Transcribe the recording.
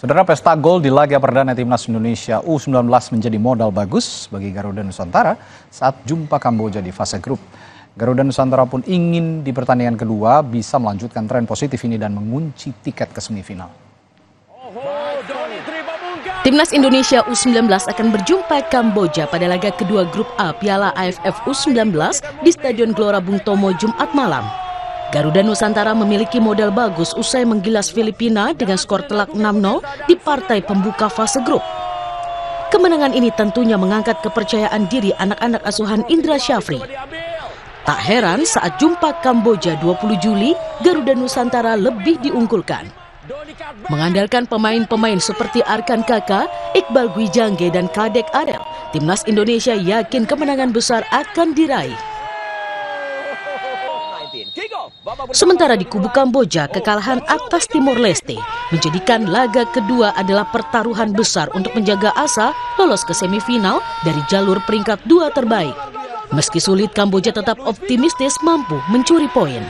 Saudara, pesta gol di laga perdana Timnas Indonesia U19 menjadi modal bagus bagi Garuda Nusantara saat jumpa Kamboja di fase grup. Garuda Nusantara pun ingin di pertandingan kedua bisa melanjutkan tren positif ini dan mengunci tiket ke semifinal. Timnas Indonesia U19 akan berjumpa Kamboja pada laga kedua grup A Piala AFF U19 di Stadion Gelora Bung Tomo Jumat malam. Garuda Nusantara memiliki modal bagus usai menggilas Filipina dengan skor telak 6-0 di partai pembuka fase grup. Kemenangan ini tentunya mengangkat kepercayaan diri anak-anak asuhan Indra Syafri. Tak heran saat jumpa Kamboja 20 Juli, Garuda Nusantara lebih diunggulkan. Mengandalkan pemain-pemain seperti Arkan Kaka, Iqbal Gwijangge, dan Kadek Adel, Timnas Indonesia yakin kemenangan besar akan diraih. Sementara di kubu Kamboja, kekalahan atas Timor Leste menjadikan laga kedua adalah pertaruhan besar untuk menjaga asa lolos ke semifinal dari jalur peringkat 2 terbaik. Meski sulit, Kamboja tetap optimistis mampu mencuri poin.